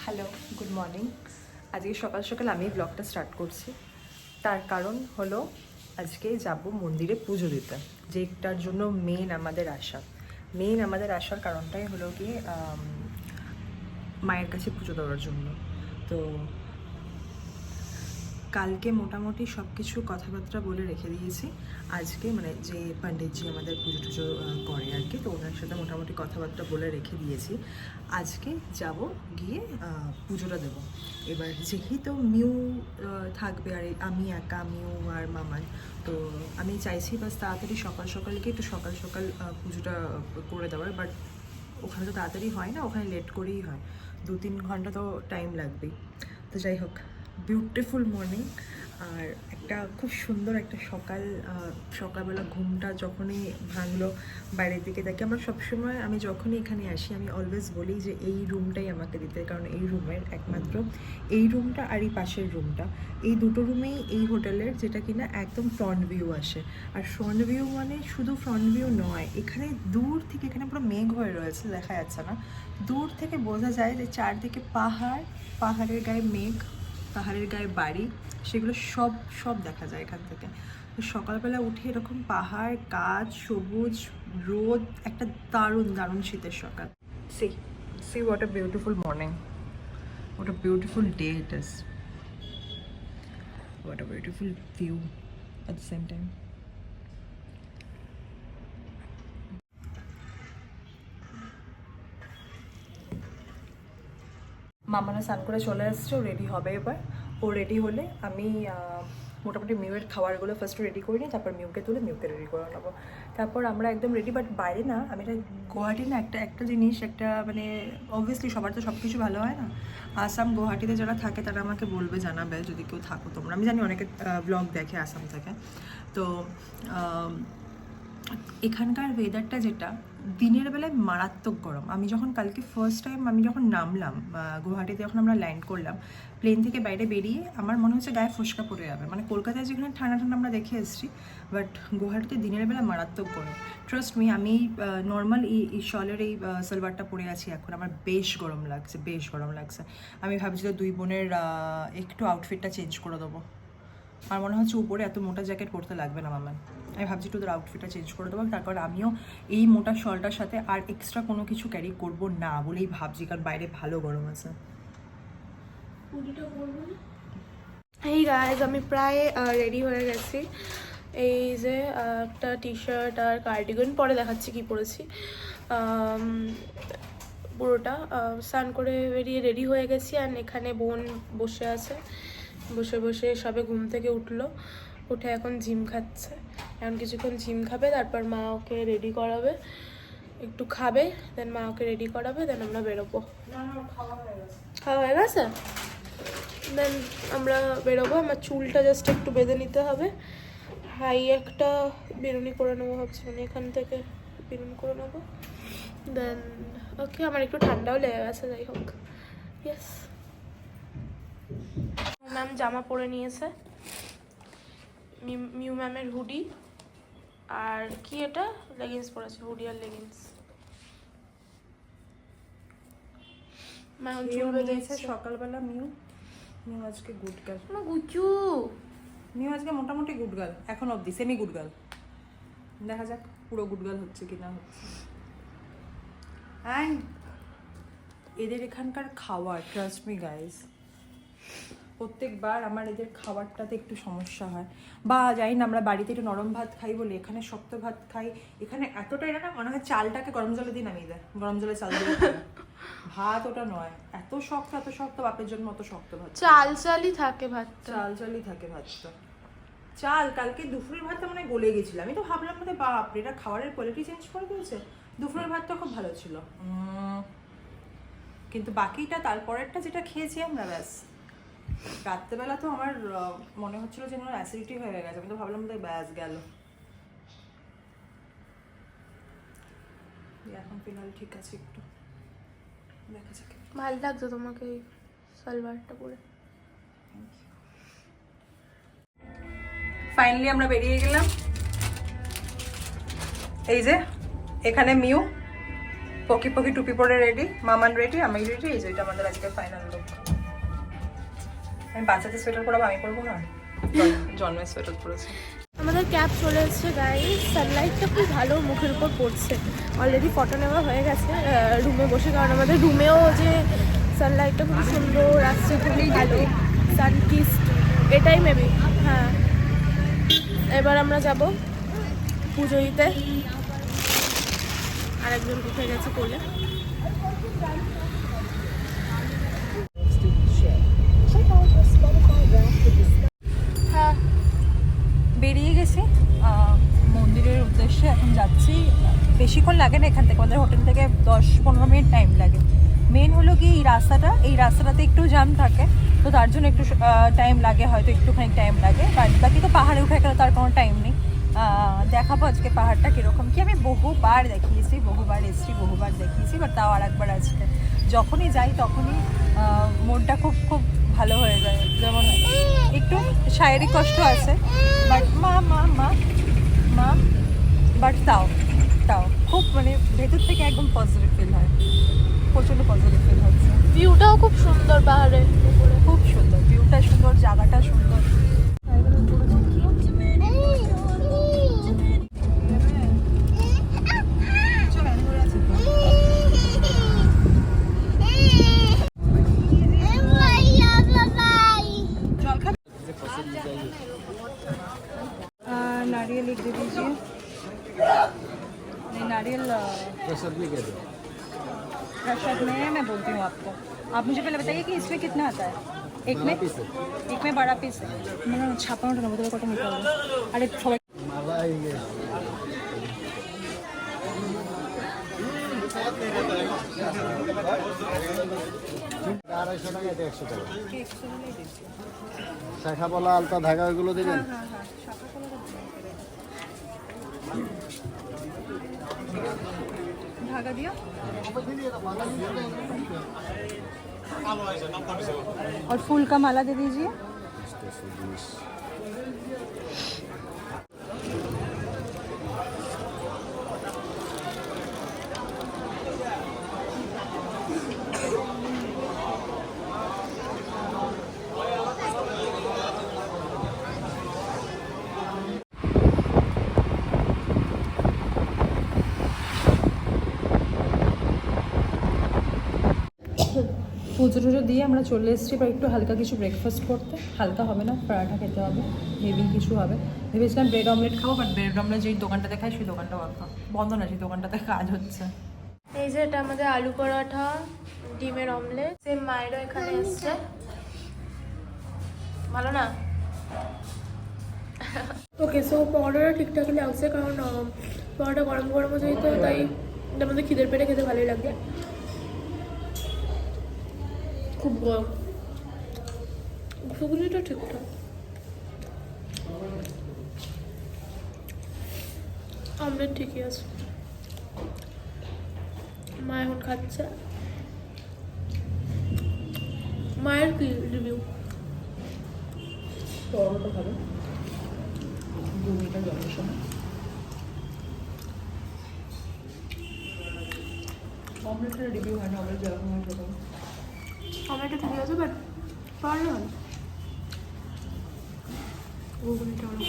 Hello, good morning. আজকে সকাল সকাল আমি ব্লগটা স্টার্ট করছি। তার কারণ হলো আজকে যাব মন্দিরে পুজো দিতে, যেটার জন্য মেন আমাদের আসার কারণটাই হলো কি মায়ের কাছে পুজো দেওয়ার জন্য। তো কালকে মোটামুটি সব কিছু কথাবার্তা বলে রেখে দিয়েছি। আজকে মানে যে পণ্ডিতজি আমাদের পুজো টুজো করে আর কি, তো ওনার সাথে মোটামুটি কথাবার্তা বলে রেখে দিয়েছি। আজকে যাব গিয়ে পুজোটা দেবো। এবার যেহেতু মিউ থাকবে আর আমি একা, মিউ আর মামাই, তো আমি চাইছি বাস তাড়াতাড়ি সকাল সকাল গিয়ে একটু সকাল সকাল পুজোটা করে দেওয়ার। বাট ওখানে তো তাড়াতাড়ি হয় না, ওখানে লেট করেই হয়, 2-3 ঘন্টা তো টাইম লাগবেই। তো যাই হোক, বিউটিফুল মর্নিং। আর একটা খুব সুন্দর একটা সকালবেলা ঘুমটা যখনই ভাঙলো, বাইরের দিকে দেখি আমরা সবসময়, আমি যখনই এখানে আসি আমি অলওয়েজ বলি যে এই রুমটাই আমাকে দিতে, কারণ এই রুমের একমাত্র এই রুমটা আর এই পাশের রুমটা, এই দুটো রুমেই এই হোটেলের, যেটা কিনা একদম ফ্রন্ট ভিউ আসে। আর ফ্রন্ট ভিউ মানে শুধু ফ্রন্ট ভিউ নয়, এখানে দূর থেকে, এখানে পুরো মেঘ হয়ে রয়েছে, দেখা যাচ্ছে না, দূর থেকে বোঝা যায় যে চারদিকে পাহাড়, পাহাড়ের গায়ে মেঘ, পাহাড়ের গায়ে বাড়ি, সেগুলো সব দেখা যায় এখান থেকে। তো সকালবেলা উঠে এরকম পাহাড়, গাছ, সবুজ, রোদ, একটা দারুণ শীতের সকাল। See what a beautiful morning, what a beautiful day it is, what a beautiful view at the same time. মামারা স্নান করে চলে আসছে, ও রেডি হবে এবার। ও রেডি হলে আমি মোটামুটি মিউয়ের খাবারগুলো ফার্স্ট রেডি করে নিই, তারপর মিউকে তুলে মিউকে রেডি করে নেবো। তারপর আমরা একদম রেডি। বাট বাইরে না, আমি এটা গুয়াহাটি না, একটা জিনিস, একটা মানে অবভিয়াসলি সবার তো সব কিছু ভালো হয় না। আসাম গুয়াহাটিতে যারা থাকে তারা আমাকে বলবে, জানাবে যদি কেউ থাকো তোমরা। আমি জানি অনেকে ব্লগ দেখে আসাম থেকে। তো এখানকার ওয়েদারটা যেটা, দিনের বেলায় মারাত্মক গরম। আমি যখন কালকে ফার্স্ট টাইম আমি যখন নামলাম গুয়াহাটিতে, যখন আমরা ল্যান্ড করলাম প্লেন থেকে বাইরে বেরিয়ে, আমার মনে হচ্ছে গায়ে ফোসকা পড়ে যাবে। মানে কলকাতায় যেখানে ঠান্ডা ঠান্ডা আমরা দেখে এসেছি, বাট গুয়াহাটিতে দিনের বেলা মারাত্মক গরম। ট্রাস্ট মি, আমি নর্মাল এই শলের এই সালোয়ারটা পরে আছি এখন, আমার বেশ গরম লাগছে। আমি ভাবছি তো 2 বোনের একটু আউটফিটটা চেঞ্জ করে দেবো। আমার মনে হচ্ছে উপরে এত মোটা জ্যাকেট পরতে লাগবে না মামার। আমি ভাবছি তোদের আউটফিটটা চেঞ্জ করে দেবো, তারপর আমিও এই মোটা শলটার সাথে আর এক্সট্রা কোনো কিছু ক্যারি করব না বলেই ভাবছি, কারণ বাইরে ভালো গরম আছে। এই গাইজ, আমি প্রায় রেডি হয়ে গেছি। এই যে একটা টি শার্ট আর কার্ডিগান, পরে দেখাচ্ছি কি পরেছি। পুরোটা স্নান করে বেরিয়ে রেডি হয়ে গেছি। আর এখানে বোন বসে আছে, বসে সবে ঘুম থেকে উঠে এখন জিম খাচ্ছে। এখন কিছুক্ষণ জিম খাবে, তারপর মা ওকে রেডি করাবে, একটু খাবে, দেন মা ওকে রেডি করাবে, দেন আমরা বেরোবো। খাওয়া হয়ে গেছে? দেন আমরা বেরোবো। আমার চুলটা জাস্ট একটু বেঁধে নিতে হবে। হাই একটা বেরুনি করে নেবো ভাবছি, মানে এখান থেকে বেরুনি করে নেবো। দেন ওকে, আমার একটু ঠান্ডাও লেগে গেছে, যাই হোক। ইয়েস, ম্যাম জামা পরে নিয়েছে, মিউ ম্যামের হুডি, আর কি এটা লেগিংস পরেছে, হুডি আর লেগিংস। সকালবেলা মিউ আজকে গুড গার্ল, গুচু মিউ আজকে মোটামুটি গুড গার্ল, এখন অবধি সেমি গুড গার্ল। দেখা যাক পুরো গুড গার্ল হচ্ছে কি না হচ্ছে। অ্যান্ড এদের এখানকার খাবার, ট্রাস্ট মি গাইজ, প্রত্যেকবার আমার এদের খাবারটাতে একটু সমস্যা হয়, বা জানি না, আমরা বাড়িতে একটু নরম ভাত খাই বলে এখানে শক্ত ভাত খাই। এখানে এতটা এটা না মনে হয় চালটাকে গরম জলে দিয়ে নামিয়ে দেয়, গরম জলে চাল দিয়ে ভাত ওটা নয়, এত শক্ত বাপের জন্য অত শক্ত ভাত, চালই থাকে ভাত, চালই থাকে ভাতটা। চাল কালকে দুপুরের ভাতটা মানে গলে গেছিল, আমি তো ভাবলাম মানে বাপ এটা খাবারের কোয়ালিটি চেঞ্জ করে দিয়েছে। দুপুরের ভাতটা খুব ভালো ছিল, কিন্তু বাকিটা তারপরেরটা যেটা খেয়েছি আমরা, ব্যাস। রাত্রেবেলা তো আমার মনে হচ্ছিল যে আমার অ্যাসিডিটি হয়ে গেছে, আমি তো ভাবলাম তাই ব্যাস গেল। এখন ফিলহাল ঠিক আছে, একটু দেখা যাক। ভালো লাগতো তোমাকে এই সালোয়ারটা পরে। ফাইনালি আমরা বেরিয়ে গেলাম। এই যে এখানে মিউ, পকি পকি টুপি পরে রেডি, মামান রেডি, আমি রেডি। এই যে এটা আমাদের আজকে ফাইনাল লুক। আমি বাচ্চাদের সোয়েটার পরাবো, আমি পরবো না, জন্মের সোয়েটার পরেছি। আমাদের ক্যাব চলে এসেছে গাইস। সানলাইটটা খুব ভালো মুখের উপর পড়ছে। অলরেডি ফটো নেওয়া হয়ে গেছে রুমে বসে, কারণ আমাদের রুমেও যে সানলাইটটা খুব সুন্দর আসছে, খুবই ভালো সানকিস্ট, এটাই মেবি। হ্যাঁ, এবার আমরা যাব পুজো দিতে। আরেকজন উঠে গেছে কোলে। হ্যাঁ, বেরিয়ে গেছি মন্দিরের উদ্দেশ্যে, এখন যাচ্ছি। বেশিক্ষণ লাগে না এখান থেকে, আমাদের হোটেল থেকে 10-15 মিনিট টাইম লাগে। মেন হলো কি এই রাস্তাটাতে একটু জ্যাম থাকে, তো তার জন্য একটু টাইম লাগে, হয়তো একটুখানি টাইম লাগে। বাকি তো পাহাড়ে উঠে গেলে তার কোনো টাইম নেই। দেখাবো আজকে পাহাড়টা কীরকম কি। আমি বহুবার দেখিয়েছি, বহুবার এসেছি, বহুবার দেখিয়েছি, বাট তাও আর একবার আজকে যখনই যাই তখনই মনটা খুব খুব ভালো হয়ে যায়। যেমন একটু শারীরিক কষ্ট আছে, বাট মা বাট তাও খুব মানে ভেতর থেকে একদম পজিটিভ ফিল হয়, প্রচণ্ড পজিটিভ ফিল হচ্ছে। ভিউটাও খুব সুন্দর, পাহাড়ের উপরে খুব সুন্দর ভিউটা, সুন্দর জায়গাটা সুন্দর। नारियल एक दे दीजिए, नहीं नारियल प्रसाद में क्या दो? प्रसाद में मैं बोलती हूँ आपको। आप मुझे पहले बताइए कि इसमें कितना आता है। एक में पीस है। एक में बड़ा पीस है। मैंने छापा ना बोतल कटा निकाल दो। अरे थोड़ा माला ये আড়াইশো টাকা, এটা 100 টাকা। শাখা বলা আলতা ধাগা ওইগুলো দেবেন। धागा दिया और फूल का माला दे दीजिए। পুজো টুজো দিয়ে আমরা চলে এসেছি, এবার একটু হালকা কিছু ব্রেকফাস্ট করতে। হালকা হবে না, পরাঠা খেতে হবে, হেভি কিছু হবে। ভেবেছিলাম ব্রেড অমলেট খাবো, বাট ব্রেড অমলেট যেই দোকানটাতে খাই সেই দোকানটা বন্ধ না, সেই দোকানটাতে কাজ হচ্ছে। এই যে এটা আমাদের আলু পরোটা, ডিমের অমলেট। সেম মায়েরও এখানে এসছে। ভালো না? ওকে, সো পরোটা ঠিকঠাকই লাগছে, কারণ পরোটা গরম গরম যেহেতু, তাই এটার মধ্যে খিদের পেটে খেতে ভালোই লাগবে। খুব গরম, ঘুগনিটা ঠিকঠাক। অমলেট ঠিকই আছে। মা এখন খাচ্ছে। মায়ের কি রিভিউ? পরোটা ভালো, ঘুগনিটা জলের সময়। অমলেটের রিভিউ হয় না, অমলেট যেরকম হয় সেরকম। টমেটো ঠিকই আছে, বাট পারলে ভালো। ঘুগনিটা ভালো।